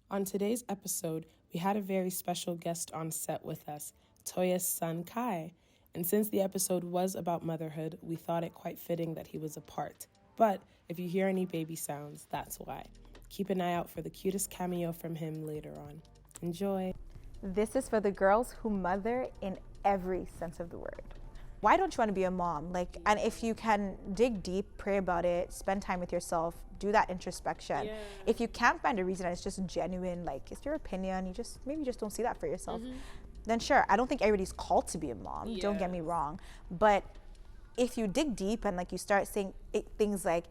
On today's episode, we had a very special guest on set with us, Toya's son, Kai. And since the episode was about motherhood, we thought it quite fitting that he was a part. But if you hear any baby sounds, that's why. Keep an eye out for the cutest cameo from him later on. Enjoy. This is for the girls who mother in every sense of the word. Why don't you want to be a mom? And if you can dig deep, pray about it, spend time with yourself, do that introspection. Yeah. If you can't find a reason and it's just genuine, it's your opinion, maybe you just don't see that for yourself, then sure. I don't think everybody's called to be a mom, don't get me wrong. But if you dig deep and you start saying things like,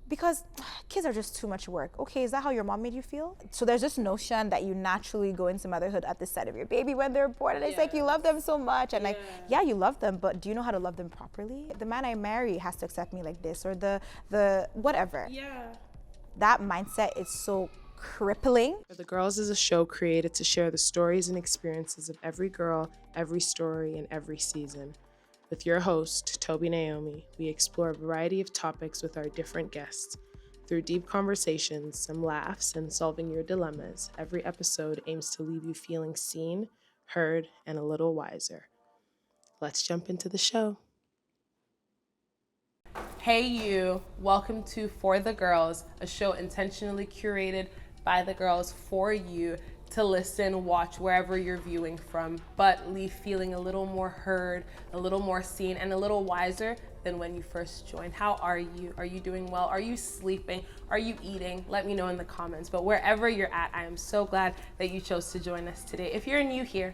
because kids are just too much work. Okay, is that how your mom made you feel? So there's this notion that you naturally go into motherhood at the sight of your baby when they're born, and it's you love them so much, and you love them, but do you know how to love them properly? The man I marry has to accept me like this, or the whatever. Yeah. That mindset is so crippling. For the Girls is a show created to share the stories and experiences of every girl, every story, and every season. With your host, Toby Naomi, we explore a variety of topics with our different guests. Through deep conversations, some laughs, and solving your dilemmas, every episode aims to leave you feeling seen, heard, and a little wiser. Let's jump into the show. Hey you, welcome to For the Girls, a show intentionally curated by the girls for you to listen, watch wherever you're viewing from, but leave feeling a little more heard, a little more seen, and a little wiser than when you first joined. How are you? Are you doing well? Are you sleeping? Are you eating? Let me know in the comments. But wherever you're at, I am so glad that you chose to join us today. If you're new here,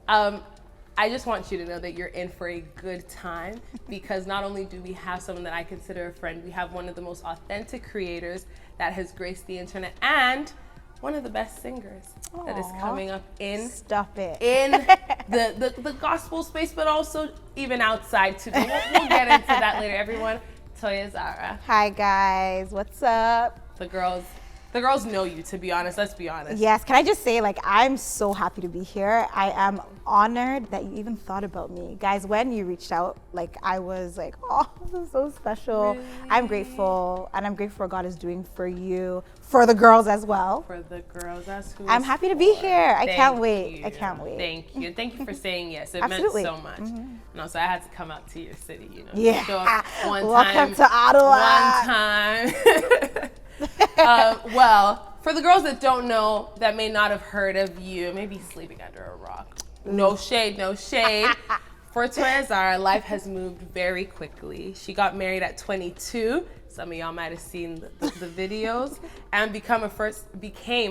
I just want you to know that you're in for a good time, because not only do we have someone that I consider a friend, we have one of the most authentic creators that has graced the internet, and one of the best singers that is coming up in the gospel space, but also even outside too. We'll get into that later. Everyone, Toya, Zara. Hi guys, what's up? The girls know you, to be honest. Let's be honest. Yes, can I just say, I'm so happy to be here. I am honored that you even thought about me. Guys, when you reached out, I was oh, this is so special. Really? I'm grateful, and I'm grateful for what God is doing for you, for the girls as well. For the girls, that's who I'm happy to be here. I can't wait. Thank you. Thank you for saying yes. It Absolutely. meant so much. And also, I had to come out to your city, Yeah. Show up Welcome to Ottawa. One time. Well, for the girls that don't know, that may not have heard of you, maybe sleeping under a rock. No shade. For Toya Zara, life has moved very quickly. She got married at 22. Some of y'all might have seen the videos, and became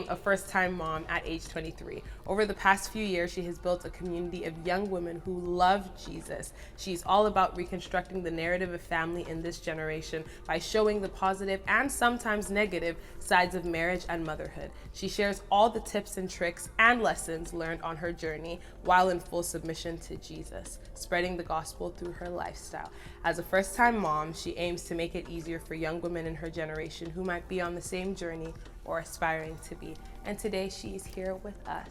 a first-time mom at age 23. Over the past few years, she has built a community of young women who love Jesus. She's all about reconstructing the narrative of family in this generation by showing the positive and sometimes negative sides of marriage and motherhood. She shares all the tips and tricks and lessons learned on her journey while in full submission to Jesus, spreading the gospel through her lifestyle. As a first-time mom, she aims to make it easier for young women in her generation who might be on the same journey or aspiring to be. And today she is here with us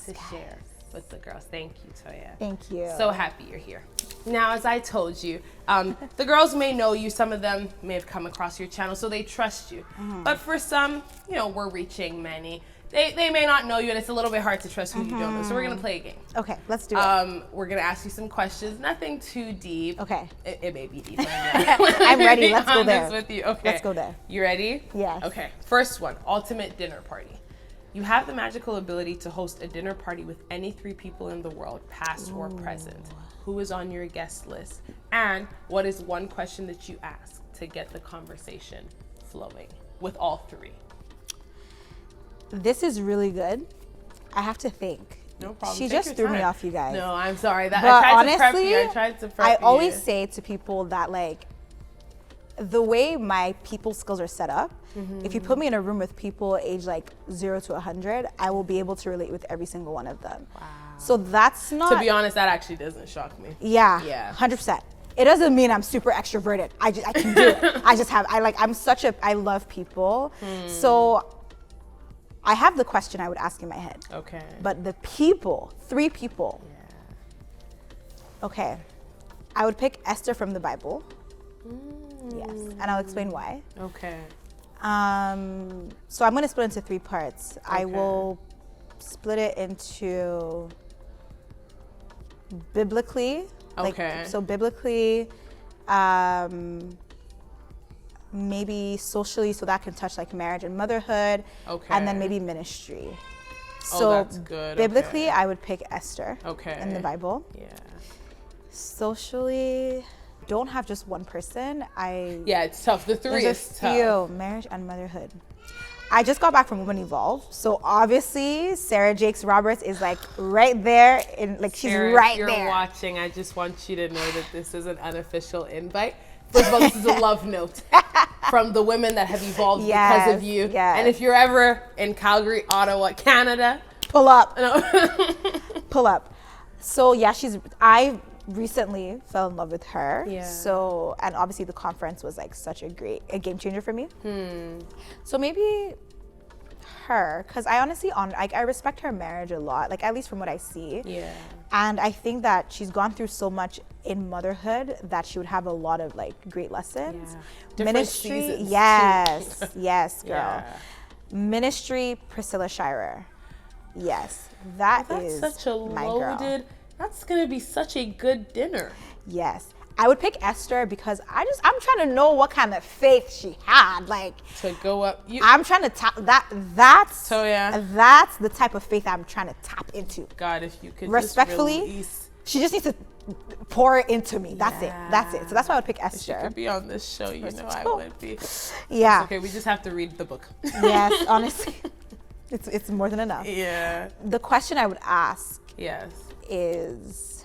to share with the girls. Thank you, Toya. Thank you. So happy you're here. Now, as I told you, the girls may know you. Some of them may have come across your channel, so they trust you. But for some, we're reaching many. They may not know you, and it's a little bit hard to trust who you don't know. So we're going to play a game. Okay, let's do it. We're going to ask you some questions. Nothing too deep. Okay. It may be deep. I'm ready. Let's go there. With you. Okay. Let's go there. You ready? Yes. Okay. First one, ultimate dinner party. You have the magical ability to host a dinner party with any 3 people in the world, past or present. Who is on your guest list? And what is one question that you ask to get the conversation flowing with all 3? This is really good. I have to think. No problem. She just threw me off, you guys. No, I'm sorry. But I honestly, tried to prep you. I always say to people that the way my people skills are set up, if you put me in a room with people aged 0 to 100, I will be able to relate with every single one of them. Wow. So that's not... To be honest, that actually doesn't shock me. Yeah. 100%. It doesn't mean I'm super extroverted. I can do it. I love people. So I have the question I would ask in my head. Okay. But the people, 3 people. Yeah. Okay. I would pick Esther from the Bible. Yes. And I'll explain why. Okay. So I'm going to split into 3 parts. I will split it into biblically. Okay. So biblically, maybe socially, so that can touch like marriage and motherhood. Okay. And then maybe ministry. Oh, So that's good. biblically, Okay. I would pick Esther in the Bible. Yeah. Socially, don't have just one person. Yeah, it's tough. The 3 There's is a tough. few, marriage and motherhood. I just got back from Women Evolve, so obviously Sarah Jakes Roberts is like right there, she's Sarah, right if you're there. watching, I just want you to know that this is an unofficial invite. First of all, this is a love note from the women that have evolved because of you. Yes. And if you're ever in Calgary, Ottawa, Canada, Pull up. no. Pull up. So yeah, I recently fell in love with her. Yeah. So, and obviously the conference was like such a game changer for me. So maybe her, because I honestly, I respect her marriage a lot, like at least from what I see. Yeah. And I think that she's gone through so much in motherhood that she would have a lot of like great lessons. Yeah. Different Ministry, seasons, too. yes, girl. Yeah. Ministry, Priscilla Shirer. Yes, that's Such a my girl. loaded, that's going to be such a good dinner. Yes. I would pick Esther because I'm trying to know what kind of faith she had. Like, To go up. I'm trying to tap that's Toya. That's the type of faith I'm trying to tap into. God, if you could Respectfully, just release. she just needs to pour it into me. That's it. So that's why I would pick If she Esther. could be on this show, you know I would be. Yeah. Okay, we just have to read the book. Yes, honestly. It's more than enough. Yeah. The question I would ask Yes. is,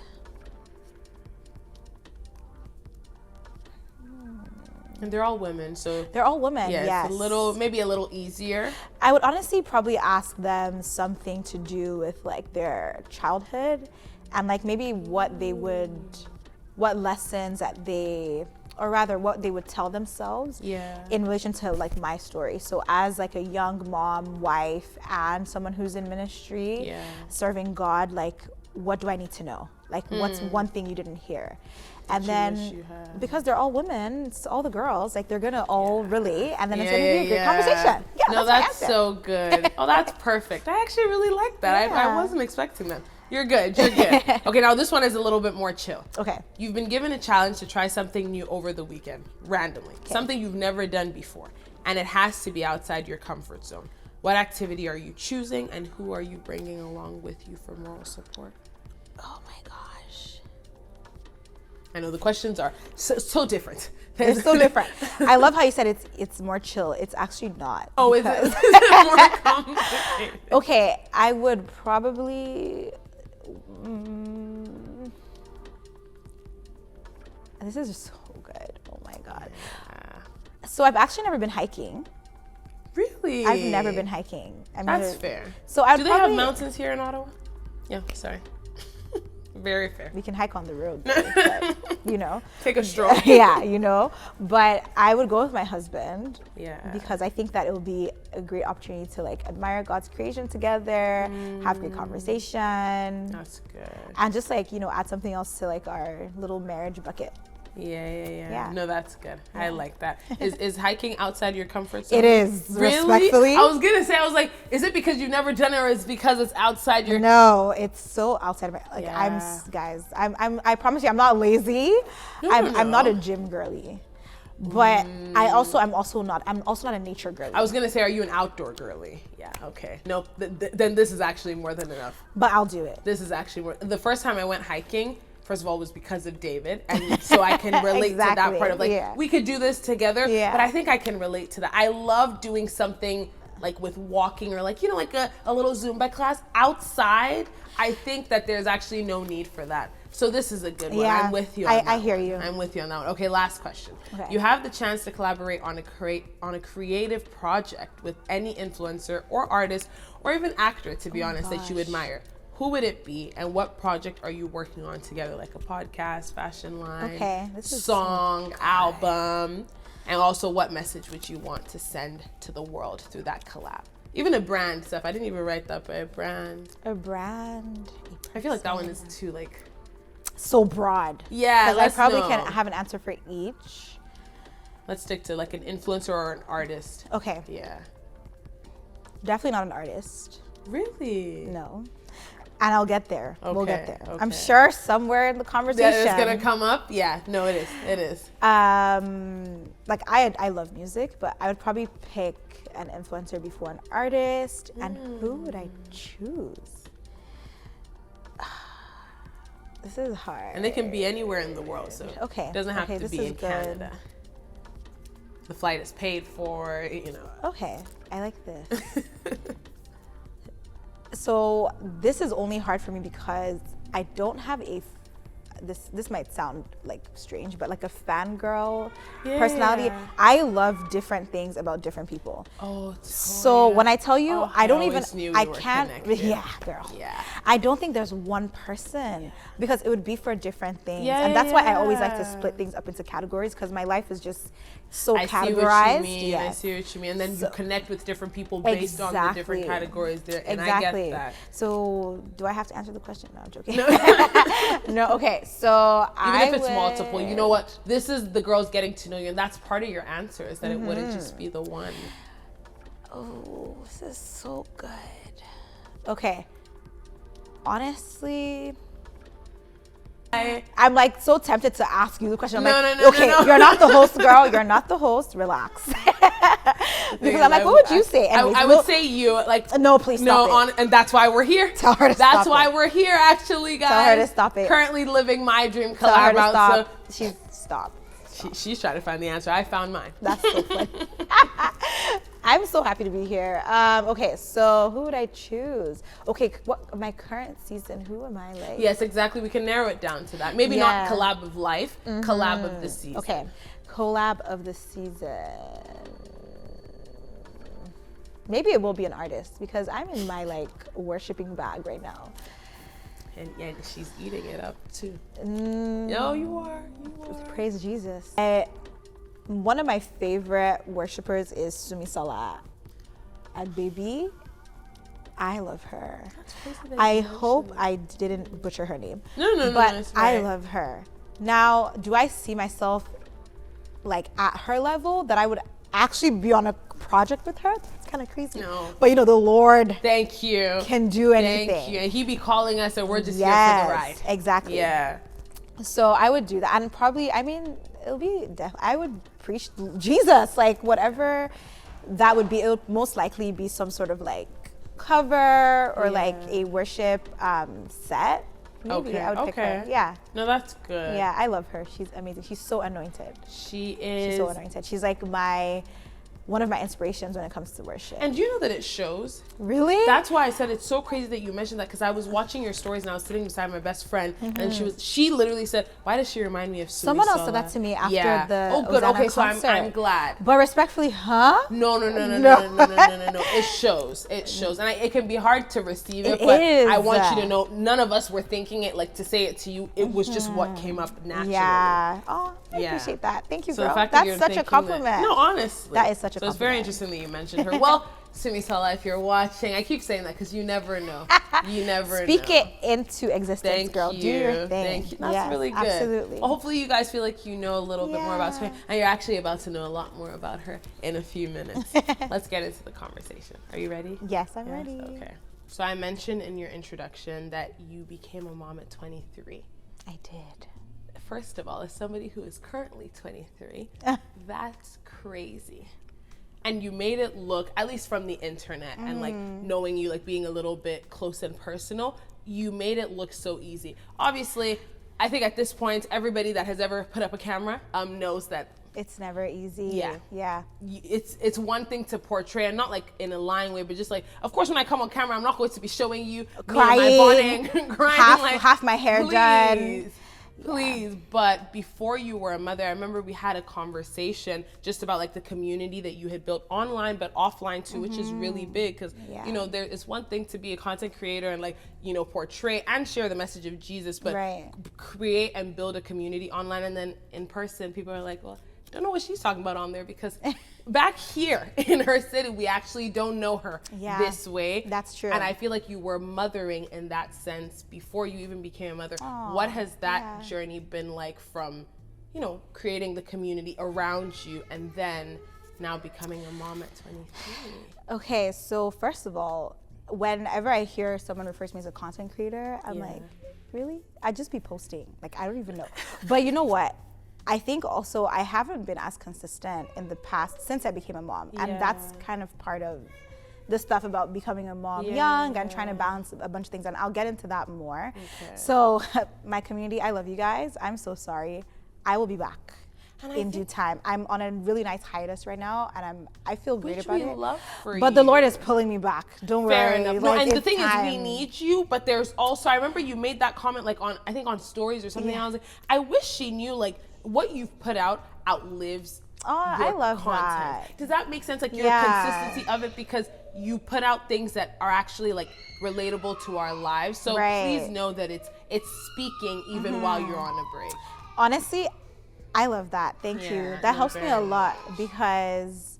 And they're all women, so they're all women. yeah, Yes. it's maybe a little easier. I would honestly probably ask them something to do with like their childhood and like maybe what lessons that they, or rather what they would tell themselves in relation to like my story. So as like a young mom, wife, and someone who's in ministry, serving God, like what do I need to know? Like what's one thing you didn't hear? And then because they're all women, it's all the girls, like they're gonna all relate, and then it's gonna be a great conversation. Yeah, no, that's so good. Oh, that's perfect. I actually really like that. Yeah. I wasn't expecting that. You're good. You're good. Okay, now this one is a little bit more chill. Okay. You've been given a challenge to try something new over the weekend, randomly, something you've never done before, and it has to be outside your comfort zone. What activity are you choosing, and who are you bringing along with you for moral support? Oh my gosh. I know the questions are so different. It's so different. I love how you said it's more chill. It's actually not. Oh, is it more complicated? Okay, I would probably. This is so good. Oh my god. So I've actually never been hiking. Really? I've never been hiking. That's fair. So I do they have mountains here in Ottawa? Yeah. Sorry. Very fair. We can hike on the road, though, but, you know. Take a stroll. Yeah, you know. But I would go with my husband. Yeah. Because I think that it would be a great opportunity to like admire God's creation together, have great conversation. That's good. And just like, you know, add something else to like our little marriage bucket. Yeah. No, that's good. Yeah. I like that. Is hiking outside your comfort zone? It is. Really? Respectfully. I was gonna say, I was like, is it because you've never done it, or is it because it's outside your? No, it's so outside of my. Like Yeah. I promise you, I'm not lazy. I'm not a gym girly, but I'm also not a nature girly. I was gonna say, are you an outdoor girly? Yeah. Okay. No. Then this is actually more than enough. But I'll do it. This is actually more. The first time I went hiking, first of all, was because of David, and so I can relate to that part of like, we could do this together, but I think I can relate to that. I love doing something like with walking or like, you know, like a little Zumba class outside. I think that there's actually no need for that. So this is a good one. Yeah, I'm with you on that. I hear you. I'm with you on that one. Okay, last question. Okay. You have the chance to collaborate on a creative project with any influencer or artist or even actor, to be honest, that you admire. Who would it be, and what project are you working on together? Like a podcast, fashion line, song, album, and also what message would you want to send to the world through that collab? Even a brand stuff. I didn't even write that, but a brand. I feel like that one is too so broad. Yeah, I probably can have an answer for each. Let's stick to like an influencer or an artist. Okay. Yeah. Definitely not an artist. Really? No. And I'll get there. We'll get there. I'm okay. sure somewhere in the conversation. That is gonna come up. Yeah. No, it is. It is. Like I love music, but I would probably pick an influencer before an artist. And who would I choose? This is hard. And they can be anywhere in the world, so okay. It doesn't have to this be is in good. Canada. The flight is paid for, Okay, I like this. So this is only hard for me because I don't have this might sound like strange, but like a fangirl personality. I love different things about different people. Oh, so when I tell you, I don't even, I can't, connected. yeah, girl. Yeah. I don't think there's one person because it would be for different things. And that's why I always like to split things up into categories because my life is just so categorized. I see what you mean. I see what you mean. And then you connect with different people based on the different categories there. And I get that. So do I have to answer the question? No, I'm joking. No, okay. So even if it's multiple, you know what? This is the girls getting to know you, and that's part of your answer is that it wouldn't just be the one. Oh, this is so good. Okay. Honestly, I'm like so tempted to ask you the question. I'm No, you're not the host, girl. You're not the host. Relax. Because I'm like, what would you say? Anyways, I would say you. Like, no, please stop it. And that's why we're here. Tell her to stop it. That's why we're here, actually, guys. Tell her to stop it. Currently living my dream. Tell her to stop. Stop. She's trying to find the answer. I found mine. That's so funny. I'm so happy to be here. Okay, so who would I choose? Okay, what my current season? Who am I like? Yes, exactly. We can narrow it down to that. Maybe not collab of life, collab of the season. Okay, collab of the season. Maybe it will be an artist because I'm in my like worshiping bag right now. And she's eating it up too. No, you are. Praise Jesus. One of my favorite worshipers is Sumi Salah. And baby, I love her. I hope I didn't butcher her name. No. But I love her. Now, do I see myself like at her level that I would actually be on a project with her? That's kind of crazy. No. But the Lord Thank you. Can do anything. Thank you. And he be calling us and we're just here for the ride. Exactly. Yeah. So I would do that. And probably, it'll be, I would preach Jesus, like whatever that would be. It would most likely be some sort of like cover or like a worship set. Maybe I would pick her. Yeah. No, that's good. Yeah, I love her. She's amazing. She's so anointed. She is. She's so anointed. She's like one of my inspirations when it comes to worship. And do you know that it shows? Really? That's why I said it's so crazy that you mentioned that because I was watching your stories and I was sitting beside my best friend and she literally said, why does she remind me of Sumi Someone else Sola? said that to me after the Oh, good. Hosanna Okay, so concert. I'm glad. But respectfully, huh? No. It shows. It shows. And it can be hard to receive it, but is. I want you to know none of us were thinking it like to say it to you. It was just what came up naturally. Yeah. Oh, I appreciate that. Thank you, so girl. The fact That's such a compliment. No, honestly. That is such a compliment. So it's very interesting that you mentioned her. Well, Sumi Salah, if you're watching, I keep saying that because you never know. You never know. Speak it into existence, girl. You. Do your thing. Thank you. That's really good. Absolutely. Well, hopefully you guys feel like you know a little bit more about Toya, and you're actually about to know a lot more about her in a few minutes. Let's get into the conversation. Are you ready? Yes, I'm ready. Okay. So I mentioned in your introduction that you became a mom at 23. I did. First of all, as somebody who is currently 23, that's crazy. And you made it look, at least from the internet and like knowing you, like being a little bit close and personal, you made it look so easy. Obviously, I think at this point, everybody that has ever put up a camera knows that it's never easy. Yeah. It's one thing to portray, and not like in a lying way, but just like, of course, when I come on camera, I'm not going to be showing you crying, crying, half my hair done. Please, but before you were a mother, I remember we had a conversation just about like the community that you had built online, but offline too, which is really big because, there is one thing to be a content creator and like, portray and share the message of Jesus, but create and build a community online. And then in person, people are like, well, I don't know what she's talking about on there because back here in her city, we actually don't know her this way. That's true. And I feel like you were mothering in that sense before you even became a mother. What has that journey been like from, you know, creating the community around you and then now becoming a mom at 23? Okay, so first of all, whenever I hear someone refer to me as a content creator, I'm like, really? I just be posting. Like, I don't even know. But you know what? I think also I haven't been as consistent in the past since I became a mom. And that's kind of part of the stuff about becoming a mom young and trying to balance a bunch of things. And I'll get into that more. So my community, I love you guys. I'm so sorry. I will be back in due time. I'm on a really nice hiatus right now, and I feel great about it. Love for but you. the Lord is pulling me back. Don't Fair worry. enough. Like, No, and the thing time. is, we need you, but there's also, I remember you made that comment like on, I think on stories or something. I was like, I wish she knew like what you've put out outlives your I love content. that. Does that make sense? Like your consistency of it, because you put out things that are actually like relatable to our lives. So please know that it's speaking even while you're on a break. Honestly, I love that. Thank you. That helps me a lot because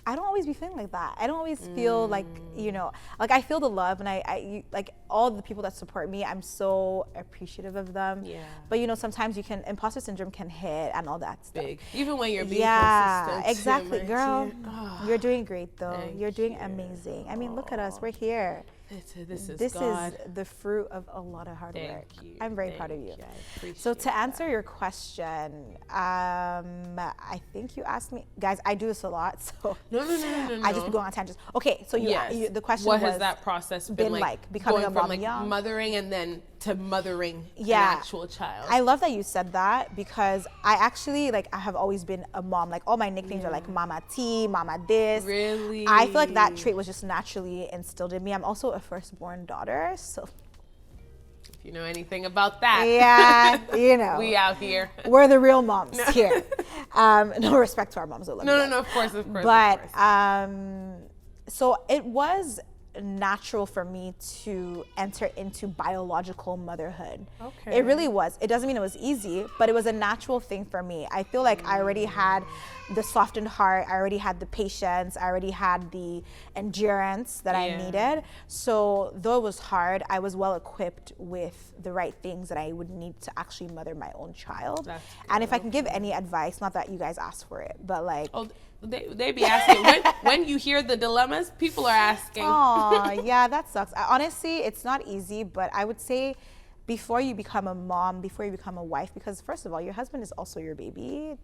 I don't always be feeling like that. I don't always feel like, you know, like I feel the love, and I like all the people that support me, I'm so appreciative of them. But you know, sometimes imposter syndrome can hit and all that stuff. Big. Even when you're being consistent. Exactly, too, girl. Oh, you're doing great though. You're doing you. amazing. I mean, look at us. We're here. This is the fruit of a lot of hard work. You. I'm very proud of you. I So to answer your question, I think you asked me, guys, I do this a lot, so no. I just be going on tangents. Okay, so the question what was, has that process been like becoming going a mom from like young? mothering and then to mothering an actual child? I love that you said that, because I actually I have always been a mom. Like all my nicknames are like Mama T, Mama this. Really? I feel like that trait was just naturally instilled in me. I'm also a firstborn daughter, so if you know anything about that, you know, we out here. We're the real moms here. No respect to our moms. No, of course. But so it was natural for me to enter into biological motherhood. Okay. It really was. It doesn't mean it was easy, but it was a natural thing for me. I feel like I already had the softened heart, I already had the patience, I already had the endurance that I needed. So though it was hard, I was well equipped with the right things that I would need to actually mother my own child. And if I can give any advice, not that you guys asked for it, but like, they be asking when you hear the dilemmas, people are asking. Oh, yeah, that sucks. Honestly, it's not easy, but I would say before you become a mom, before you become a wife, because first of all, your husband is also your baby.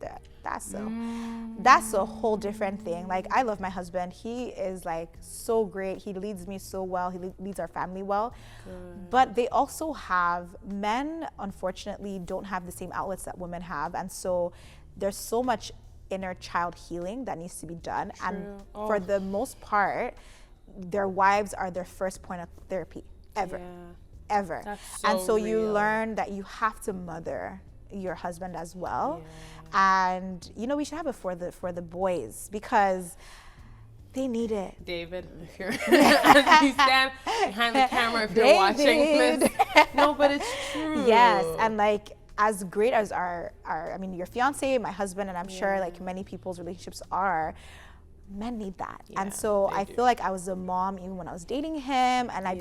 That's a whole different thing. Like, I love my husband. He is like so great. He leads me so well. He leads our family well. Good. But they also men unfortunately don't have the same outlets that women have. And so there's so much inner child healing that needs to be done. True. And for the most part, their wives are their first point of therapy ever. That's so and so real. You learn that you have to mother your husband as well. And you know, we should have it for the boys, because they need it. David, if you're you stand behind the camera if you're watching this. No, but it's true. Yes, and like, as great as your fiance, my husband, and I'm sure like many people's relationships are, men need that. And so I feel like I was a mom even when I was dating him, and I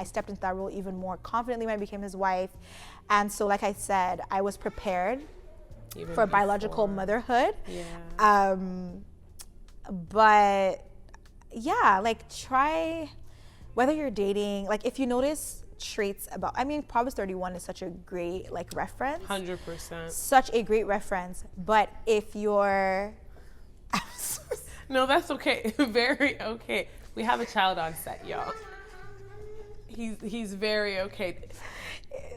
stepped into that role even more confidently when I became his wife. And so, like I said, I was prepared for biological motherhood. But try, whether you're dating, like if you notice traits about, Proverbs 31 is such a great reference. 100%. Such a great reference. But if you're no, that's okay. Very okay. We have a child on set, y'all. He's very okay.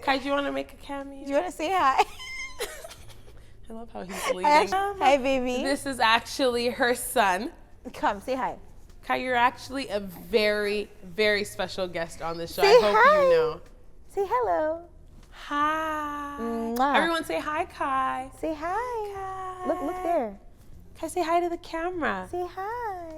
Kai, do you want to make a cameo? Do you want to say hi? I love how he's leading. Hi, baby. This is actually her son. Come, say hi. Kai, you're actually a very, very special guest on the show. Say I hope hi. you know. Say hello. Hi. Mwah. Everyone say hi, Kai. Say hi. Kai. Look there. Kai, say hi to the camera. Say hi.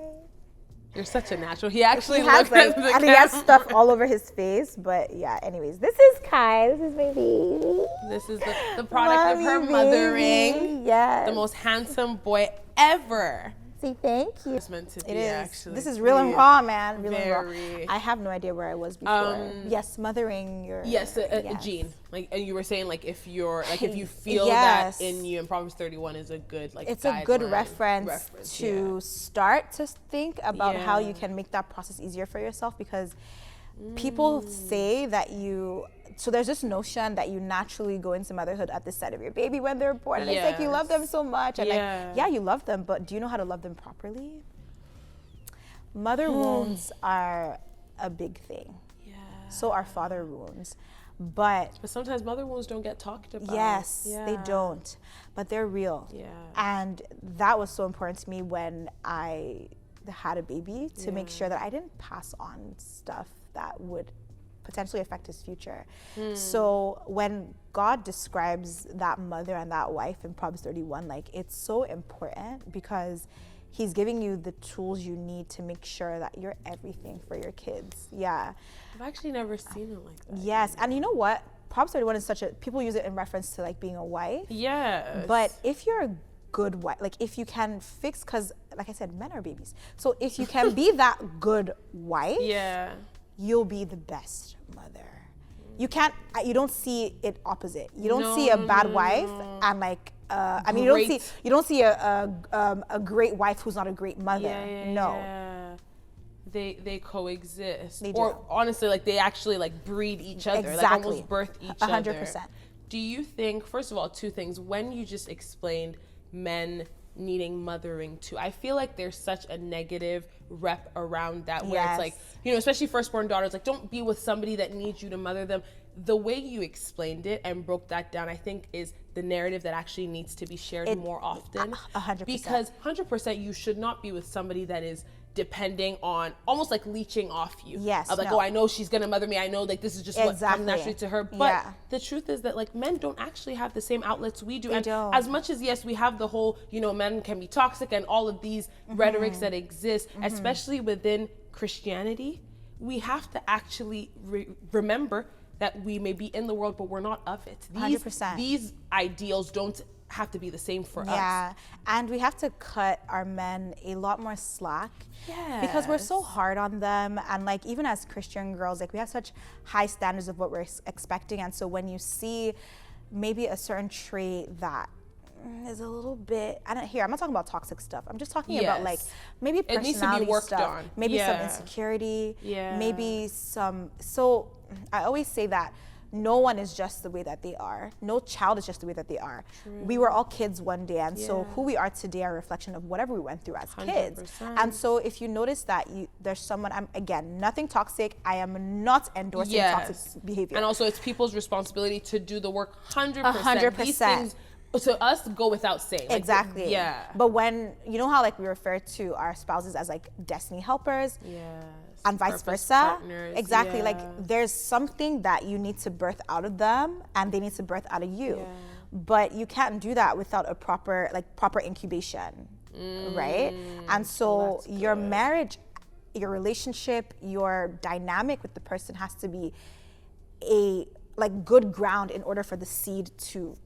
You're such a natural. He actually looks at the camera. And he has stuff all over his face. But yeah, anyways, this is Kai. This is my baby. This is the product of her mothering. Yes. The most handsome boy ever. Say thank you. It's meant to be, It is. actually. This is real and raw, man. Real and Very. raw. I have no idea where I was before. Yes, mothering your. Yes, a yes. gene. Like, and you were saying, like, if you feel Yes. that in you, and Proverbs 31 is a good, like, It's a good guideline, reference to start to think about how you Yeah. can make that process easier for yourself, because people say that so there's this notion that you naturally go into motherhood at the sight of your baby when they're born, and it's like you love them so much, and like, you love them, but do you know how to love them properly? Mother wounds are a big thing. Yeah. So are father wounds. But sometimes mother wounds don't get talked about. Yes, they don't. But they're real. Yeah. And that was so important to me when I had a baby, to make sure that I didn't pass on stuff that would potentially affect his future. So when God describes that mother and that wife in Proverbs 31, like, it's so important, because he's giving you the tools you need to make sure that you're everything for your kids. Yeah. I've actually never seen it like that. Yes. And you know what? Proverbs 31 is people use it in reference to, like, being a wife. Yes. But if you're a good wife, like, if you can fix, because like I said, men are babies. So if you can be that good wife, you'll be the best mother. You don't see it opposite. You don't see a bad wife and, like, I mean, you don't see a great wife who's not a great mother. No. They coexist. They do. Or honestly, like, they actually, like, breed each other. Exactly. Like, almost birth each 100%. other. Do you think, first of all, two things. When you just explained men needing mothering too, I feel like there's such a negative rep around that, where it's like, you know, especially firstborn daughters, like, don't be with somebody that needs you to mother them. The way you explained it and broke that down, I think, is the narrative that actually needs to be shared more often. 100%. Because 100% you should not be with somebody that is depending on, almost like leeching off you. Yes. Of like, oh, I know she's gonna mother me. I know, like, this is just what comes naturally to her. But the truth is that, like, men don't actually have the same outlets we do. They and don't. As much as, yes, we have the whole, you know, men can be toxic and all of these rhetorics that exist, especially within Christianity, we have to actually remember that we may be in the world, but we're not of it. 100%. These ideals don't have to be the same for us. Yeah, and we have to cut our men a lot more slack. Because we're so hard on them, and, like, even as Christian girls, like, we have such high standards of what we're expecting, and so when you see maybe a certain trait that is a little bit, I'm not talking about toxic stuff. I'm just talking about, like, maybe personality it needs to be worked stuff, on. Maybe some insecurity, maybe some. So I always say that no one is just the way that they are. No child is just the way that they are. True. We were all kids one day, and so who we are today are a reflection of whatever we went through as 100%. Kids. And so if you notice that there's someone, again, nothing toxic. I am not endorsing toxic behavior. And also, it's people's responsibility to do the work 100%. 100%. These things, to us, go without saying. Like, exactly. But when, you know how, like, we refer to our spouses as, like, destiny helpers? And vice versa. Partners. Exactly. Like, there's something that you need to birth out of them, and they need to birth out of you. But you can't do that without a proper incubation, right? And so your marriage, your relationship, your dynamic with the person has to be a, like, good ground in order for the seed to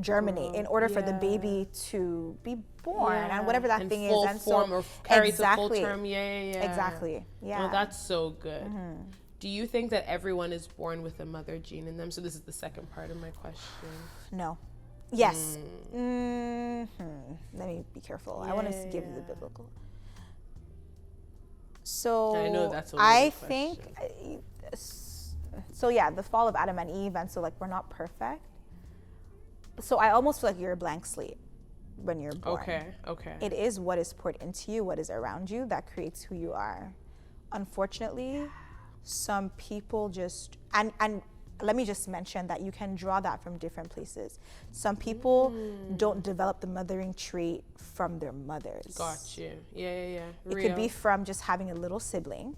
germinate, in order for the baby to be born, and whatever that thing is, and form, or carry to full term. Exactly. Well, that's so good. Do you think that everyone is born with a mother gene in them? So this is the second part of my question. No. Yes. Let me be careful. I want to give you the biblical. So I know that's a I question. think so. Yeah, the fall of Adam and Eve, and so, like, we're not perfect. So I almost feel like you're a blank slate when you're born. Okay. It is what is poured into you, what is around you, that creates who you are. Unfortunately, some people just, and let me just mention that you can draw that from different places. Some people don't develop the mothering trait from their mothers. Got you. Yeah. It could be from just having a little sibling.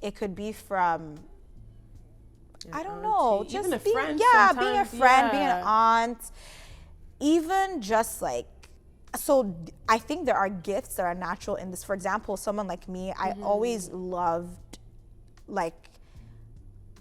It could be from, I don't know, just even a being, friend. Being a friend, being an aunt, even just, like, so I think there are gifts that are natural in this. For example, someone like me, I always loved, like,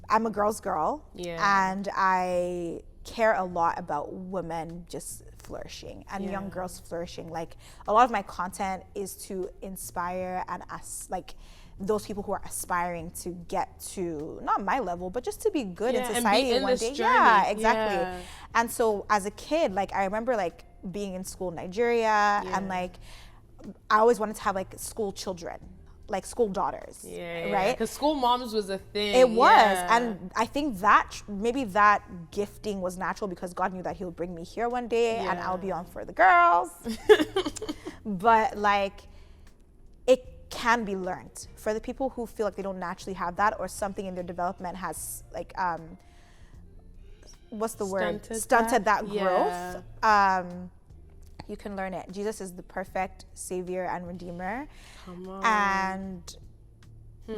I'm a girl's girl, and I care a lot about women just flourishing and young girls flourishing. Like, a lot of my content is to inspire and like those people who are aspiring to get to not my level, but just to be good in society one day. Yeah, exactly. Yeah. And so as a kid, like, I remember like being in school in Nigeria, and like I always wanted to have like school children, like school daughters, right? Because school moms was a thing. It was, and I think that maybe that gifting was natural because God knew that He would bring me here one day, and I'll be on for the girls. But like, it can be learned for the people who feel like they don't naturally have that, or something in their development has like what's the word? Stunted that growth. You can learn it. Jesus is the perfect Savior and Redeemer. Come on. And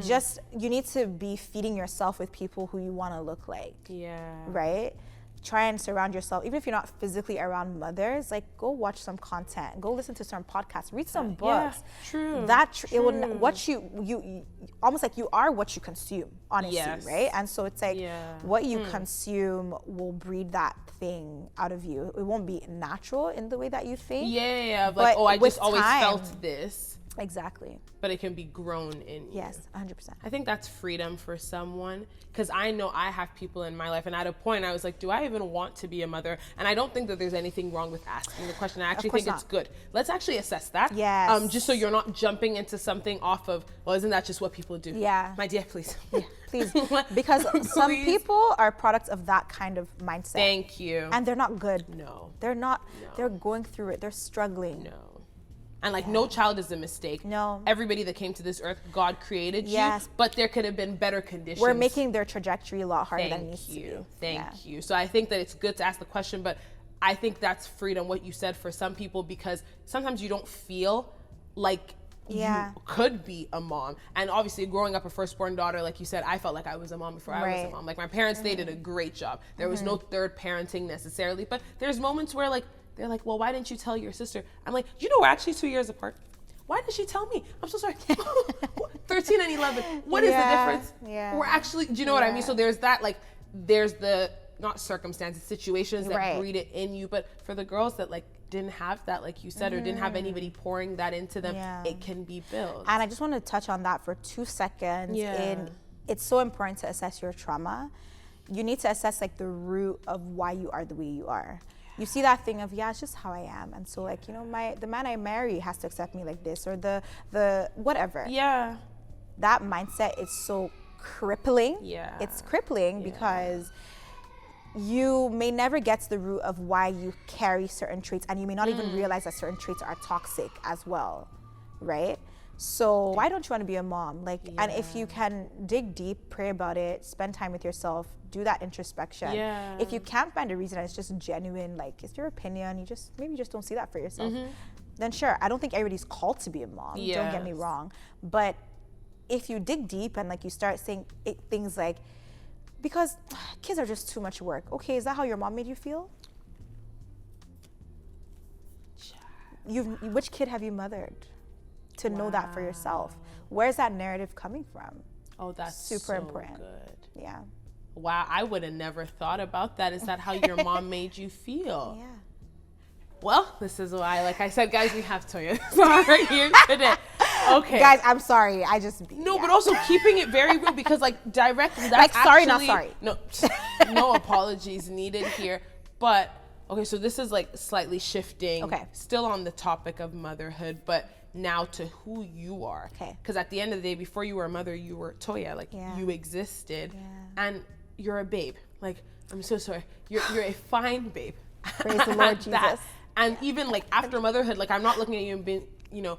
just, you need to be feeding yourself with people who you want to look like. Yeah. Right? Try and surround yourself, even if you're not physically around mothers, like, go watch some content, go listen to some podcasts, read some books. Yeah, true. It will, what you almost like you are what you consume, honestly, right? And so it's like what you consume will breed that thing out of you. It won't be natural in the way that you think. But like, I just always felt this. Exactly. But it can be grown in you. Yes, 100%. I think that's freedom for someone, because I know I have people in my life, and at a point I was like, do I even want to be a mother? And I don't think that there's anything wrong with asking the question. I actually think it's good. Let's actually assess that. Yes. Just so you're not jumping into something off of, well, isn't that just what people do? Yeah. My dear, please. Yeah, please. Because some people are products of that kind of mindset. Thank you. And they're not good. No. They're not. No. They're going through it. They're struggling. No. And like, no child is a mistake. No. Everybody that came to this earth, God created you, but there could have been better conditions. We're making their trajectory a lot harder than it needs to be. Thank you. So I think that it's good to ask the question, but I think that's freedom, what you said, for some people, because sometimes you don't feel like you could be a mom. And obviously, growing up a firstborn daughter, like you said, I felt like I was a mom before I was a mom. Like, my parents, they did a great job. There was no third parenting necessarily, but there's moments where like, they're like, well, why didn't you tell your sister? I'm like, you know, we're actually 2 years apart. Why did she tell me? I'm so sorry. 13 and 11. What is the difference? Yeah. We're actually, do you know what I mean? So there's that, like, there's the, not circumstances, situations that breed it in you. But for the girls that like didn't have that, like you said, or didn't have anybody pouring that into them, it can be built. And I just want to touch on that for 2 seconds. It's so important to assess your trauma. You need to assess like the root of why you are the way you are. You see that thing of, it's just how I am. And so like, you know, the man I marry has to accept me like this, or the whatever. Yeah. That mindset is so crippling. Yeah. It's crippling because you may never get to the root of why you carry certain traits, and you may not even realize that certain traits are toxic as well, right? So why don't you want to be a mom? Like, and if you can dig deep, pray about it, spend time with yourself, do that introspection. Yeah. If you can't find a reason and it's just genuine, like it's your opinion, maybe you just don't see that for yourself, then sure, I don't think everybody's called to be a mom. Yes. Don't get me wrong. But if you dig deep and like you start saying things like, because kids are just too much work. Okay, is that how your mom made you feel? Which kid have you mothered? To know that for yourself. Where's that narrative coming from? Oh, that's super important. Good. Yeah. Wow, I would have never thought about that. Is that how your mom made you feel? Yeah. Well, this is why, like I said, guys, we have Toya right here today. Okay. Guys, I'm sorry. But also keeping it very real, because like directly, that's like sorry, not sorry. No apologies needed here. But okay, so this is like slightly shifting. Okay. Still on the topic of motherhood, but now to who you are. Okay. Because at the end of the day, before you were a mother, you were Toya. Like you existed, and you're a babe. Like, I'm so sorry. You're a fine babe. Praise the Lord Jesus. And even like after motherhood, like I'm not looking at you and being, you know,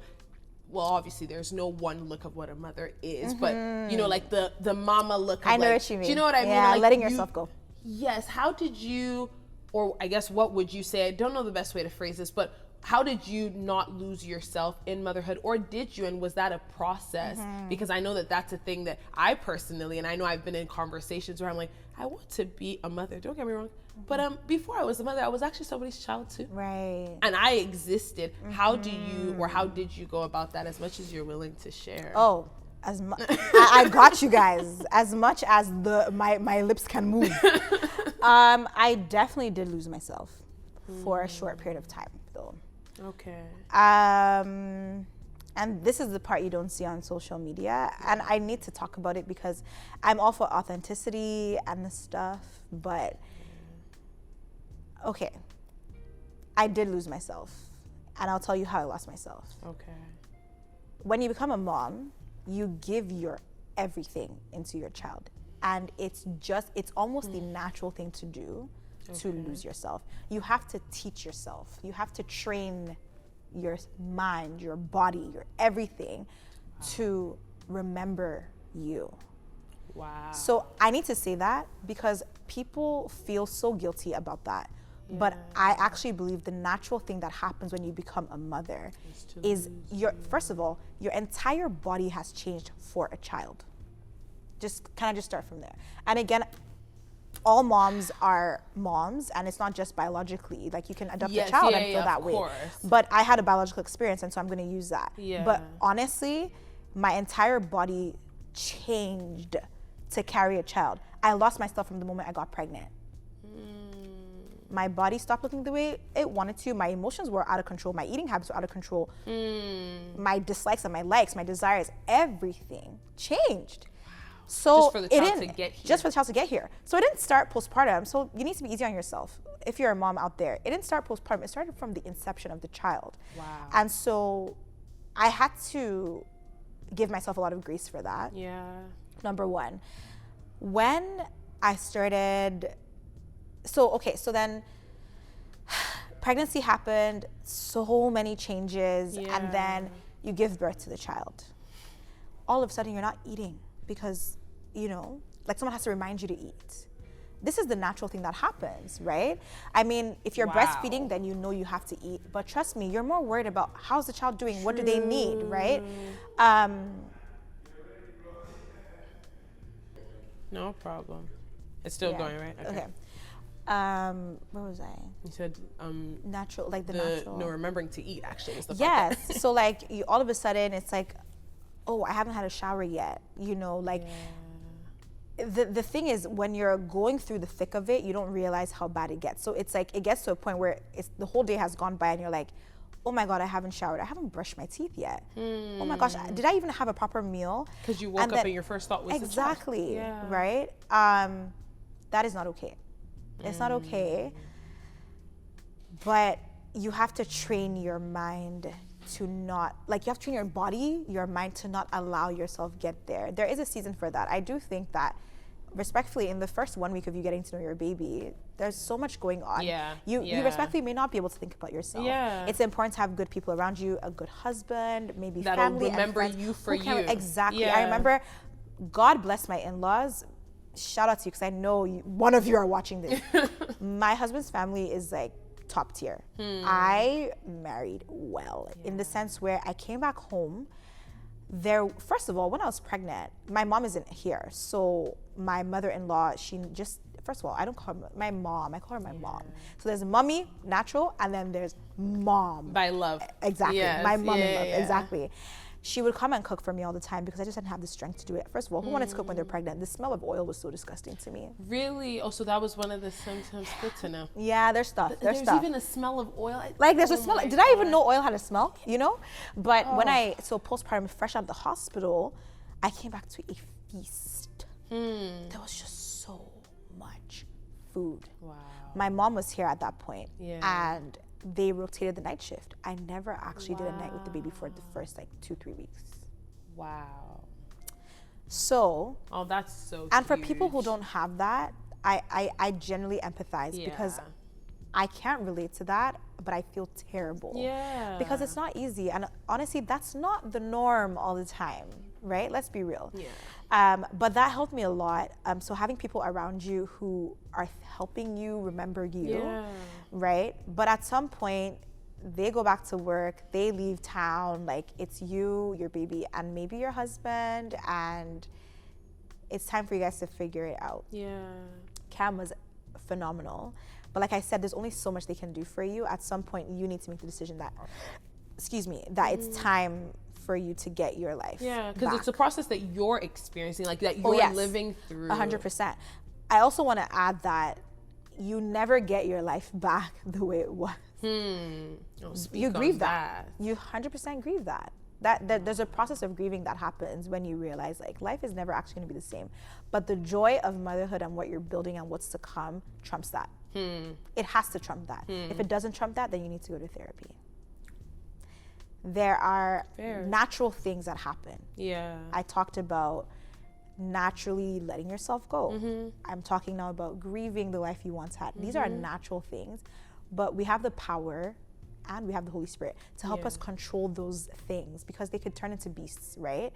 well, obviously there's no one look of what a mother is, but you know, like the mama look of, I know like, what you mean. Do you know what I mean? Yeah, like letting yourself go. Yes. How did you, or I guess what would you say? I don't know the best way to phrase this, but how did you not lose yourself in motherhood, or did you, and was that a process? Because I know that that's a thing that I personally, and I know I've been in conversations where I'm like, I want to be a mother, don't get me wrong, but before I was a mother, I was actually somebody's child too. Right. And I existed. How do you, or how did you go about that, as much as you're willing to share? Oh, I got you guys, as much as my lips can move. I definitely did lose myself. for a short period of time, though. Okay. And this is the part you don't see on social media. And I need to talk about it because I'm all for authenticity and the stuff. But, okay, I did lose myself. And I'll tell you how I lost myself. Okay. When you become a mom, you give your everything into your child. And it's almost the natural thing to do to lose yourself. You have to teach yourself. You have to train your mind, your body, your everything to remember you. Wow. So I need to say that because people feel so guilty about that. Yeah. But I actually believe the natural thing that happens when you become a mother is first of all, your entire body has changed for a child. Can I just start from there? And again, all moms are moms, and it's not just biologically. Like, you can adopt a child and feel that way. Course. But I had a biological experience, and so I'm going to use that. Yeah. But honestly, my entire body changed to carry a child. I lost myself from the moment I got pregnant. My body stopped looking the way it wanted to. My emotions were out of control. My eating habits were out of control. My dislikes and my likes, my desires, everything changed. So just for the child to get here. Just for the child to get here. So it didn't start postpartum. So you need to be easy on yourself. If you're a mom out there, it didn't start postpartum. It started from the inception of the child. Wow. And so I had to give myself a lot of grace for that. Yeah. Number one. When I started, so then pregnancy happened, so many changes, and then you give birth to the child. All of a sudden you're not eating. Because, like someone has to remind you to eat. This is the natural thing that happens, right? I mean, if you're breastfeeding, then you know you have to eat. But trust me, you're more worried about how's the child doing? True. What do they need, right? No problem. It's still going, right? Okay. Where was I? You said natural, like the natural. No, remembering to eat actually is the Yes. So like all of a sudden it's like, oh, I haven't had a shower yet. The thing is, when you're going through the thick of it, you don't realize how bad it gets. So it's like, it gets to a point where the whole day has gone by and you're like, oh my God, I haven't showered. I haven't brushed my teeth yet. Oh my gosh, did I even have a proper meal? Because you woke up and your first thought was exactly, the child. Right? That is not okay. It's not okay. But you have to train your mind to not, you have to train your body, your mind to not allow yourself get there. There is a season for that. I do think that, respectfully, in the first 1 week of you getting to know your baby, there's so much going on. You respectfully may not be able to think about yourself. It's important to have good people around you, a good husband, maybe that'll family remember and friends you for you. Exactly. I remember, God bless my in-laws. Shout out to you, because I know one of you are watching this. My husband's family is top tier. I married well, in the sense where I came back home. First of all, when I was pregnant, my mom isn't here. So my mother-in-law, first of all, I don't call her my mom, I call her my mom. So there's mommy, natural, and then there's mom. By love. Exactly, my mom in love, exactly. She would come and cook for me all the time because I just didn't have the strength to do it. First of all, who wanted to cook when they're pregnant? The smell of oil was so disgusting to me. Really? Oh, so that was one of the symptoms. Good to know. Yeah, there's stuff. There's even a smell of oil. There's a smell. Did I even know oil had a smell? But when postpartum, fresh out of the hospital, I came back to a feast. There was just so much food. Wow. My mom was here at that point, and they rotated the night shift. I never actually did a night with the baby for the first 2-3 weeks. Wow. So. Oh, that's so. And for people who don't have that, I genuinely empathize because I can't relate to that, but I feel terrible. Yeah. Because it's not easy, and honestly, that's not the norm all the time, right? Let's be real. Yeah. But that helped me a lot. So having people around you who are helping you remember you, right? But at some point, they go back to work, they leave town, it's you, your baby, and maybe your husband, and it's time for you guys to figure it out. Yeah. Cam was phenomenal. But like I said, there's only so much they can do for you. At some point, you need to make the decision that it's time for you to get your life. Yeah, because it's a process that you're experiencing, that you're living through. 100%. I also want to add that you never get your life back the way it was. You grieve that. You 100% grieve that. That there's a process of grieving that happens when you realize like life is never actually going to be the same. But the joy of motherhood and what you're building and what's to come trumps that. It has to trump that. If it doesn't trump that, then you need to go to therapy. There are natural things that happen. Yeah. I talked about naturally letting yourself go. I'm talking now about grieving the life you once had. These are natural things, but we have the power and we have the Holy Spirit to help us control those things because they could turn into beasts, right?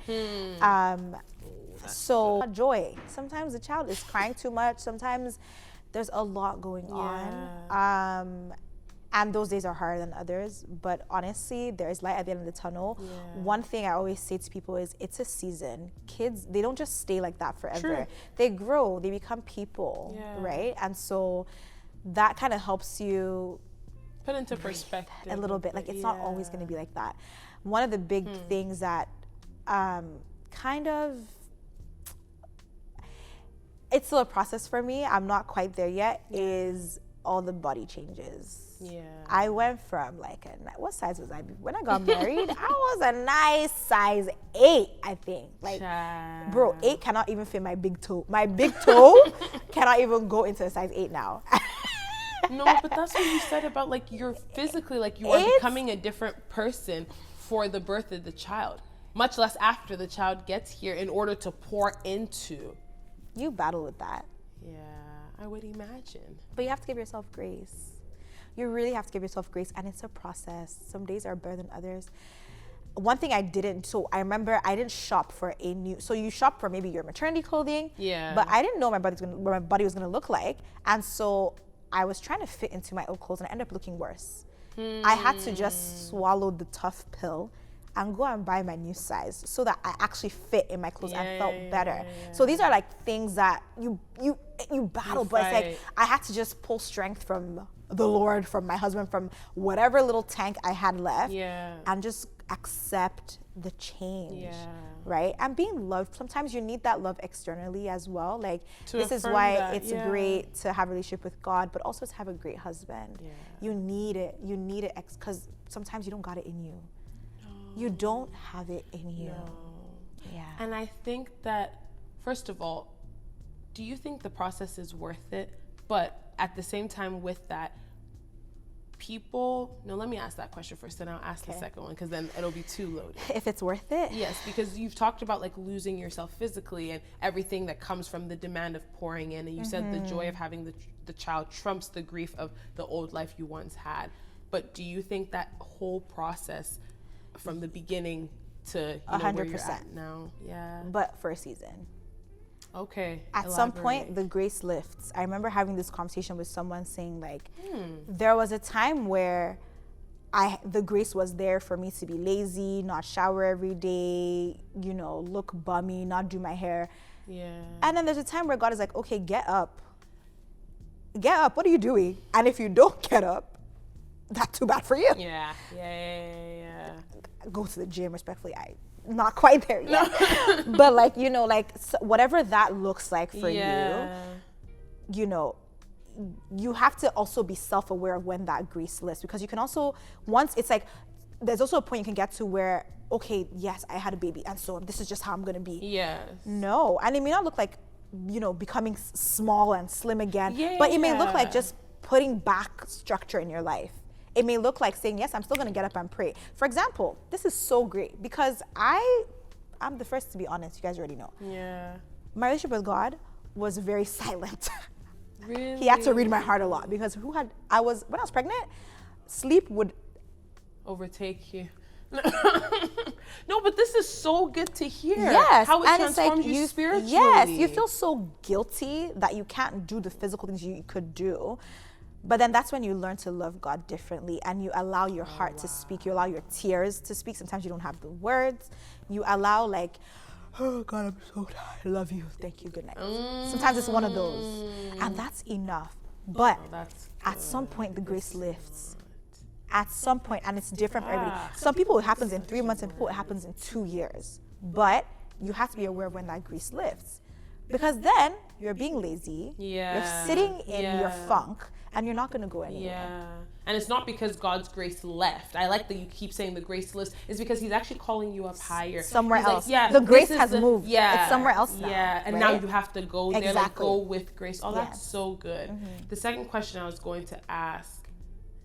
So joy. Sometimes the child is crying too much. Sometimes there's a lot going on. And those days are harder than others. But honestly, there is light at the end of the tunnel. One thing I always say to people is it's a season. Kids, they don't just stay like that forever. True. They grow, they become people, right? And so that kind of helps you put into perspective a little bit. Like it's not always going to be like that. One of the big things that kind of, it's still a process for me, I'm not quite there yet, is all the body changes. I went from like what size was I when I got married? I was a nice size 8, I think. Like, bro, 8 cannot even fit my big toe. My big toe cannot even go into a size 8 now. No, but that's what you said about like you're physically like you are becoming a different person for the birth of the child, much less after the child gets here in order to pour into. You battle with that. Yeah, I would imagine. But you have to give yourself grace. You really have to give yourself grace, and it's a process. Some days are better than others. One thing I didn't, so I remember I didn't shop for a new, so you shop for maybe your maternity clothing, but I didn't know what my body was gonna look like, and so I was trying to fit into my old clothes and I ended up looking worse. I had to just swallow the tough pill and go and buy my new size so that I actually fit in my clothes and felt better. So these are like things that you battle, but it's like I had to just pull strength from the Lord, from my husband, from whatever little tank I had left, and just accept the change, right? And being loved, sometimes you need that love externally as well. Like this is why it's great to have a relationship with God, but also to have a great husband. You need it. You need it because sometimes you don't got it in you. You don't have it in you. And I think that, first of all, do you think the process is worth it? But at the same time with that, let me ask that question first, then I'll ask the second one, because then it'll be too loaded. If it's worth it? Yes, because you've talked about like losing yourself physically and everything that comes from the demand of pouring in, and you said the joy of having the child trumps the grief of the old life you once had. But do you think that whole process from the beginning to 100% where you're at now? But for a season. Okay. At some point, the grace lifts. I remember having this conversation with someone saying like, there was a time where the grace was there for me to be lazy, not shower every day, look bummy, not do my hair. And then there's a time where God is like, okay, get up. Get up. What are you doing? And if you don't get up, that's too bad for you. Go to the gym, respectfully. Not quite there yet. But like, whatever that looks like for you, you have to also be self-aware of when that grace lifts, because you can also, once it's like, there's also a point you can get to where, okay, yes, I had a baby, and so this is just how I'm gonna be. No, and it may not look like, becoming small and slim again, but it may look like just putting back structure in your life. It may look like saying, yes, I'm still gonna get up and pray. For example, this is so great because I'm the first to be honest, you guys already know. My relationship with God was very silent. Really? He had to read my heart a lot because when I was pregnant, sleep would overtake you. No, but this is so good to hear. Yes, how it and transforms it's like you spiritually. Yes, you feel so guilty that you can't do the physical things you could do. But then that's when you learn to love God differently, and you allow your heart to speak. You allow your tears to speak. Sometimes you don't have the words. You allow like, oh God, I'm so tired. I love you. Thank you. Good night. Sometimes it's one of those, and that's enough. But at some point, the grace lifts. At some point, and it's different for everybody. Some people it happens in 3 months, and people it happens in 2 years. But you have to be aware of when that grace lifts. Because then you're being lazy. Yeah. You're sitting in your funk, and you're not going to go anywhere. Yeah. And it's not because God's grace left. I like that you keep saying the grace list. It's because he's actually calling you up higher. Somewhere He's like, else. yeah, The grace this is has moved. Yeah. It's somewhere else now. Yeah. And right? now you have to go there, like Exactly. go with grace. Oh, that's Yes. so good. The second question I was going to ask,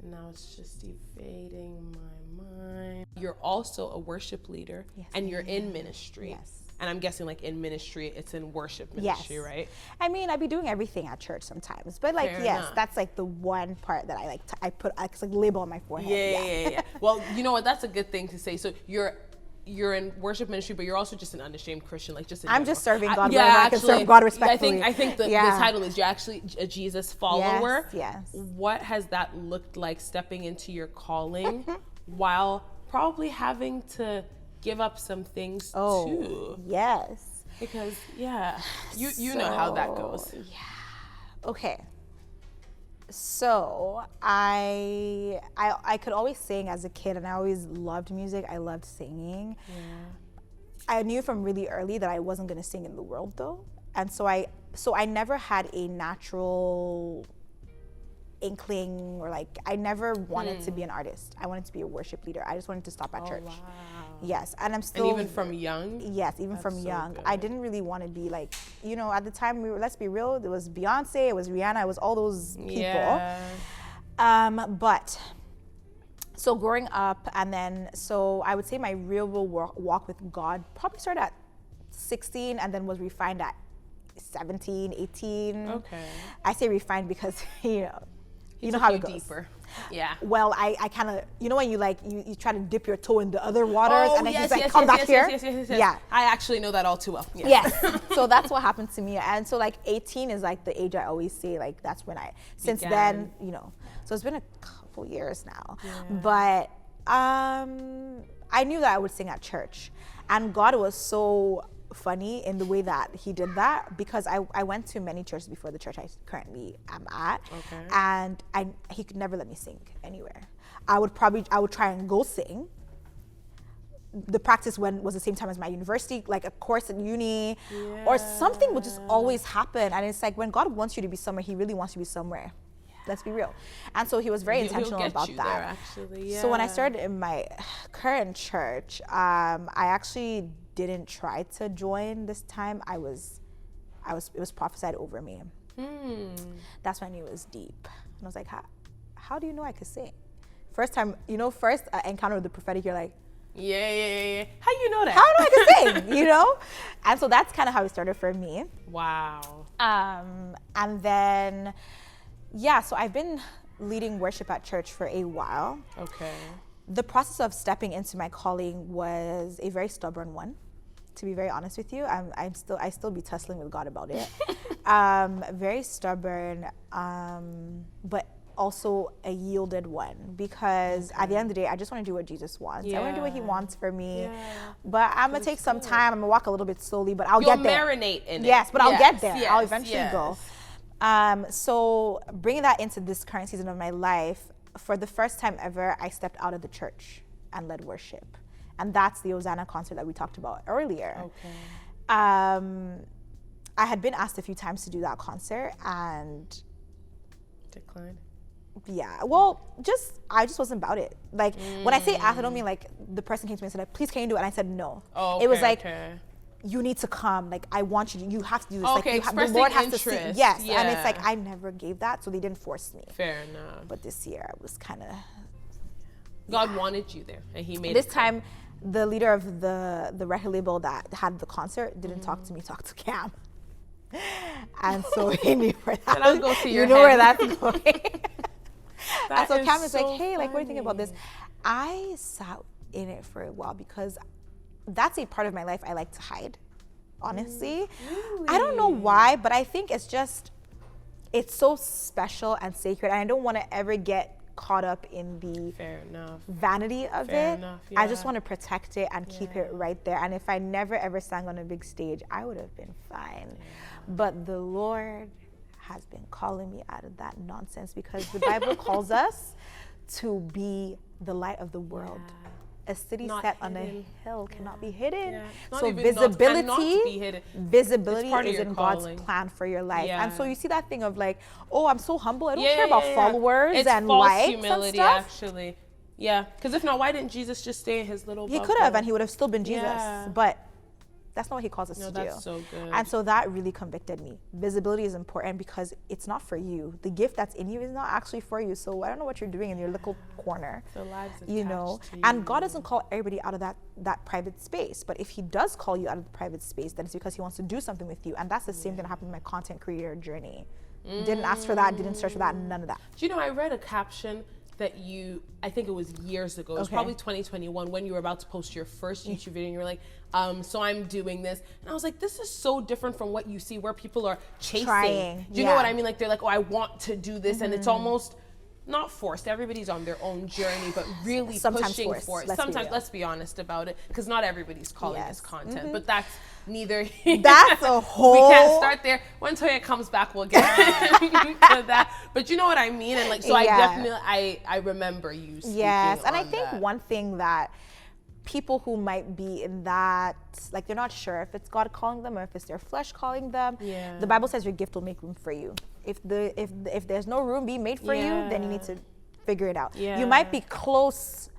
and now it's just evading my mind. You're also a worship leader, Yes, and you're I in ministry. Yes. And I'm guessing like in ministry, it's in worship ministry, Yes. right? I mean, I be doing everything at church sometimes, but like, Fair yes, enough. that's like the one part that I like. I put I like label on my forehead. Yeah. Well, you know what? That's a good thing to say. So you're in worship ministry, but you're also just an unashamed Christian, like just. I'm just serving God yeah, wherever I actually, can serve God respectfully. I think the title is you're actually a Jesus follower. Yes. What has that looked like stepping into your calling while probably having to give up some things too? Yes. Because you know how that goes. Yeah. Okay. So I could always sing as a kid, and I always loved music. I loved singing. Yeah. I knew from really early that I wasn't going to sing in the world though, and so I never had a natural inkling, or like I never wanted to be an artist. I wanted to be a worship leader. I just wanted to stop at church. Wow. Yes, and I'm still. And even from young. Yes, even from so young. good. I didn't really want to be like, at the time let's be real, there was Beyonce, it was Rihanna, it was all those people. Yeah. But so growing up, and then so I would say my real walk with God probably started at 16 and then was refined at 17, 18. Okay. I say refined because you know how it goes. Deeper. Yeah. Well, I kind of, when you like, you try to dip your toe in the other waters, and then he's like, come back here. Yes. Yeah. I actually know that all too well. Yes. So that's what happened to me. And so like 18 is like the age I always say, like that's when since then, so it's been a couple years now. Yeah. But I knew that I would sing at church. And God was so funny in the way that he did that, because I went to many churches before the church I currently am at. Okay. And he could never let me sing anywhere. I would try and go sing. The practice was the same time as my university, like a course at uni, or something would just always happen. And it's like when God wants you to be somewhere, he really wants you to be somewhere. Let's be real. And so he was very intentional about that. There, actually. Yeah. So when I started in my current church, I actually didn't try to join this time. It was prophesied over me. That's when I knew it was deep. And I was like, how do you know I could sing? First encounter with the prophetic, you're like, yeah. How you know that? How do I can sing, And so that's kind of how it started for me. Wow. And then, so I've been leading worship at church for a while. Okay. The process of stepping into my calling was a very stubborn one, to be very honest with you. I still be tussling with God about it. Very stubborn, but also a yielded one, because at the end of the day, I just want to do what Jesus wants. I want to do what he wants for me. Yeah. But I'm going to take some time. I'm going to walk a little bit slowly, but I'll get there. You'll marinate in it. Yes, but I'll get there. Yes, I'll eventually go. So bringing that into this current season of my life, for the first time ever, I stepped out of the church and led worship. And that's the Hosanna concert that we talked about earlier. Okay. I had been asked a few times to do that concert and declined. Yeah, well, I just wasn't about it. Like when I say ask, I don't mean like the person came to me and said, like, please can you do it? And I said no. Oh, okay, it was like, you need to come. Like I want you have to do this. Okay, like the Lord has to see. Yes, yeah. And it's like I never gave that, so they didn't force me. Fair enough. But this year I was kind of. God wanted you there, and he made this it time. The leader of the record label that had the concert didn't talk to me, talked to Cam. And so he knew where that I'll go to your where that's going. And so Cam is so like, hey, like, what do you think about funny. this? I sat in it for a while because that's a part of my life I like to hide, honestly. Really? I don't know why, but I think it's so special and sacred, and I don't want to ever get caught up in the vanity of it. I just want to protect it and keep it right there. And if I never ever sang on a big stage, I would have been fine. But the Lord has been calling me out of that nonsense, because the Bible calls us to be the light of the world. a city Not set on a hidden. hill cannot be hidden. Yeah. Not So even not- cannot visibility, be hidden. visibility It's part of is your in calling. God's plan for your life. Yeah. And so you see that thing of like, oh, I'm so humble. I don't Yeah, care about yeah. followers It's and false likes humility, and stuff. actually. Yeah, because if not, why didn't Jesus just stay in his little He bubble? could have, and he would have still been Jesus. Yeah. But that's not what he calls us No, to that's do. so good. And so that really convicted me. Visibility is important because it's not for you. The gift that's in you is not actually for you. So I don't know what you're doing in your little corner. The lives You know, attached to and you. God doesn't call everybody out of that private space. But if he does call you out of the private space, then it's because he wants to do something with you. And that's the same thing that happened in my content creator journey. Didn't ask for that, didn't search for that, none of that. Do you know, I read a caption that I think it was years ago, it was Okay. probably 2021, when you were about to post your first YouTube video and you were like, so I'm doing this. And I was like, this is so different from what you see where people are chasing. Trying, Do you know what I mean? Like they're like, oh, I want to do this. And it's almost not forced. Everybody's on their own journey, but really Sometimes pushing forced, for it. let's be Sometimes, real. let's be honest about it, because not everybody's calling Yes. this content, but that's neither. That's a whole... We can't start there. When Toya comes back, we'll get to that. But you know what I mean? And like, so Yeah. I definitely, I remember you speaking Yes, and I on think that. one thing that people who might be in that, like they're not sure if it's God calling them or if it's their flesh calling them. Yeah. The Bible says your gift will make room for you. If there's no room being made for you, then you need to figure it out. Yeah. You might be close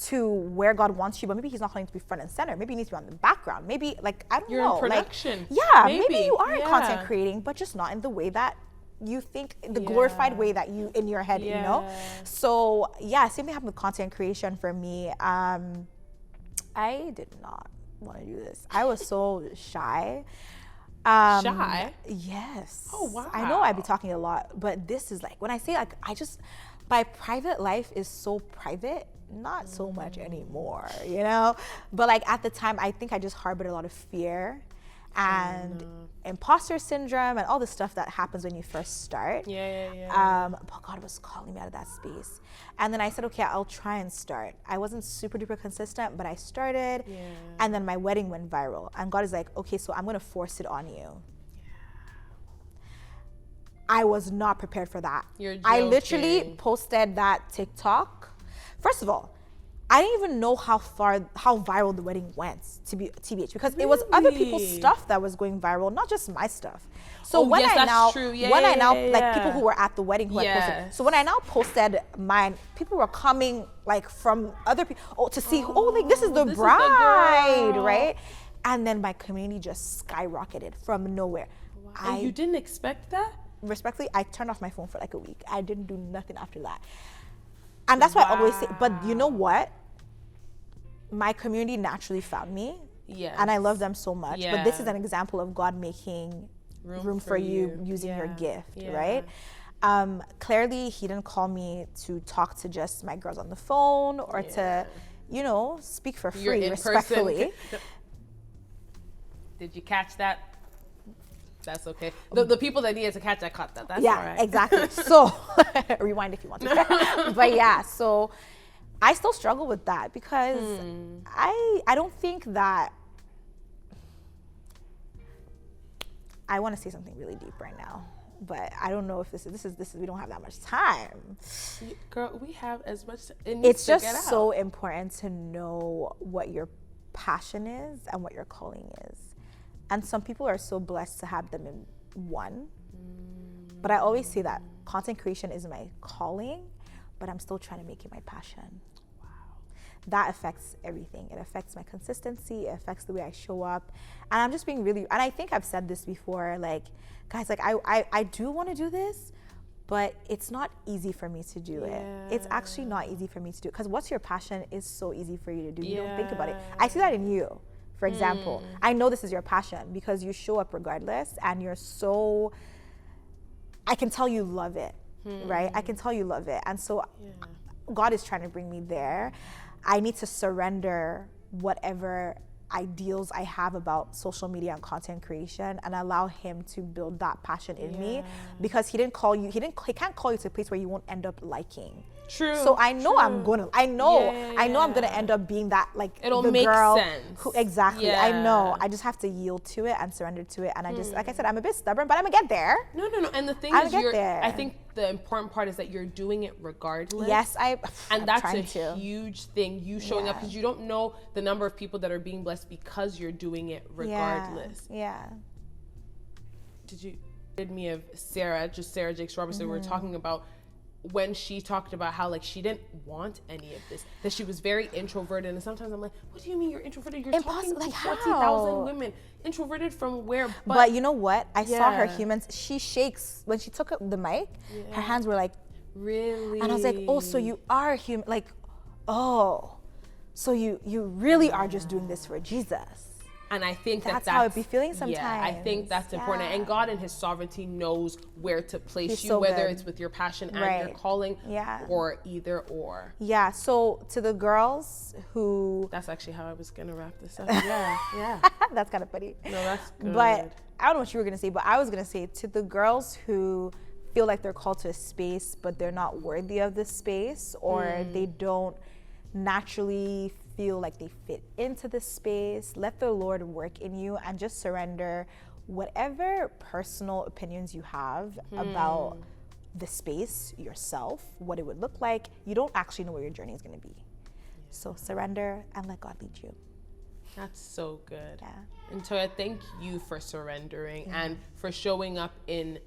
to where God wants you, but maybe he's not calling you to be front and center. Maybe you need to be on the background. Maybe like, I don't You're know. in production. Like, yeah, maybe Maybe. you are in content Yeah. creating, but just not in the way that you think, the glorified way that you in your head, you know? Yeah. So yeah, same thing happened with content creation for me. I did not want to do this. I was so shy. Shy? Yes. Oh, wow. I know I'd be talking a lot, but this is like, when I say like, my private life is so private, not so much anymore, you know? But like at the time, I think I just harbored a lot of fear and imposter syndrome and all the stuff that happens when you first start. Yeah. But God was calling me out of that space. And then I said, okay, I'll try and start. I wasn't super duper consistent, but I started. Yeah. And then my wedding went viral. And God is like, okay, so I'm going to force it on you. I was not prepared for that. You're I literally joking. posted that TikTok. First of all, I didn't even know how viral the wedding went, to be TBH, because it was other people's Really? stuff that was going viral, not just my stuff. So Oh, when yes, I that's now, true. Yeah, when I yeah, now, yeah, like yeah. people who were at the wedding who had posted. Yes. So when I now posted mine, people were coming like from other people to see, like this is the this is the bride, girl. right? And then my community just skyrocketed from nowhere. And you didn't expect that? Respectfully, I turned off my phone for like a week. I didn't do nothing after that. And that's why I always say, but you know what? My community naturally found me. Yes. And I love them so much. But this is Yeah. an example of God making room for you using your Yeah. gift, Yeah. right? Clearly, he didn't call me to talk to just my girls on the phone or to, speak for You're free, in respectfully. person. Did you catch that? That's okay. The people that needed to catch that caught that. That's all right. Exactly. So rewind if you want to. But yeah, so I still struggle with that because I don't think that I want to say something really deep right now, but I don't know if this is we don't have that much time. Girl, we have as much. It needs It's to get just out. so important to know what your passion is and what your calling is. And some people are so blessed to have them in one. But I always say that content creation is my calling, but I'm still trying to make it my passion. Wow. That affects everything. It affects my consistency. It affects the way I show up. And I'm just being really, and I think I've said this before, like, guys, like I do want to do this, but it's not easy for me to do it. It's actually not easy for me to do it. Because what's your passion is so easy for you to do. You don't think about it. I see that in you. For example, I know this is your passion because you show up regardless and you're so, I can tell you love it, right? I can tell you love it. And so God is trying to bring me there. I need to surrender whatever ideals I have about social media and content creation and allow him to build that passion in me, because he can't call you to a place where you won't end up liking. True. So I know I'm gonna. I'm gonna end up being that, like, It'll the make girl sense. who exactly. I know. Yeah. I just have to yield to it and surrender to it. And I just, like I said, I'm a bit stubborn, but I'm gonna get there. No. And the thing I'll is, get there. I think the important part is that you're doing it regardless. Yes, and I'm that's trying a to. huge thing. You showing up, because you don't know the number of people that are being blessed because you're doing it regardless. Yeah. Did me of Sarah Jakes Robertson. We were talking about when she talked about how like she didn't want any of this, that she was very introverted, and sometimes I'm like, what do you mean you're introverted? You're talking to Like 40,000 women. Introverted from where? But you know what? I saw her humans. She shakes when she took up the mic. Her hands were like, really? and I was like, oh, so you are human? Like, oh, so you really are just doing this for Jesus. And I think that's how it be feeling sometimes. Yeah, I think that's important. And God in his sovereignty knows where to place He's you, so whether good. it's with your passion and your calling, or either or. Yeah, so to the girls who... That's actually how I was going to wrap this up. Yeah. That's kind of funny. No, that's good. But I don't know what you were going to say, but I was going to say to the girls who feel like they're called to a space, but they're not worthy of this space, or they don't naturally feel like they fit into this space, let the Lord work in you and just surrender whatever personal opinions you have about the space, yourself, what it would look like. You don't actually know where your journey is going to be. So surrender and let God lead you. That's so good. Yeah. And Toya, thank you for surrendering and for showing up in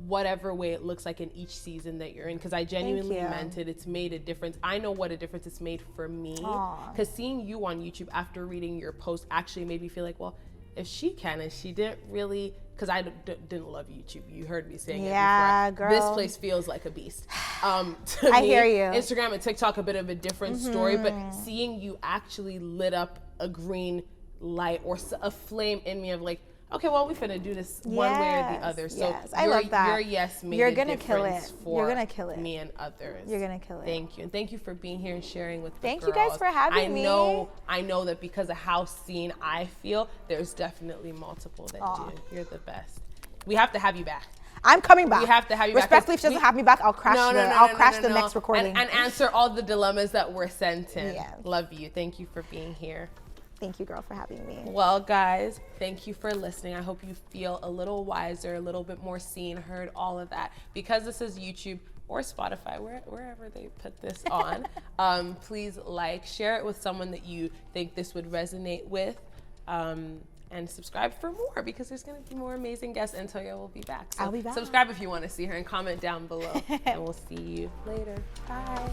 whatever way it looks like in each season that you're in, because I genuinely meant it. It's made a difference. I know what a difference it's made for me, because seeing you on YouTube after reading your post actually made me feel like, well, if she can and she didn't really, because I didn't love YouTube. You heard me saying it before. Girl. This place feels like a beast. To I me, hear you. Instagram and TikTok, a bit of a different story, but seeing you actually lit up a green light or a flame in me of like, okay, well, we're finna do this one way or the other. So I love that. Your yes made You're a gonna kill difference it. for You're gonna kill it. me and others. You're gonna kill it. Thank you. And thank you for being here and sharing with the girls. Thank you guys for having me. I know that because of how seen I feel, there's definitely multiple that do. You're the best. We have to have you back. I'm coming back. We have to have you back. Respectfully, if she doesn't have me back, I'll crash the next recording. And answer all the dilemmas that were sent in. Yeah. Love you. Thank you for being here. Thank you, girl, for having me. Well, guys, thank you for listening. I hope you feel a little wiser, a little bit more seen, heard, all of that. Because this is YouTube or Spotify, wherever they put this on, please share it with someone that you think this would resonate with, and subscribe for more, because there's going to be more amazing guests, and Toya will be back. So I'll be back. Subscribe if you want to see her and comment down below, and we'll see you later. Bye.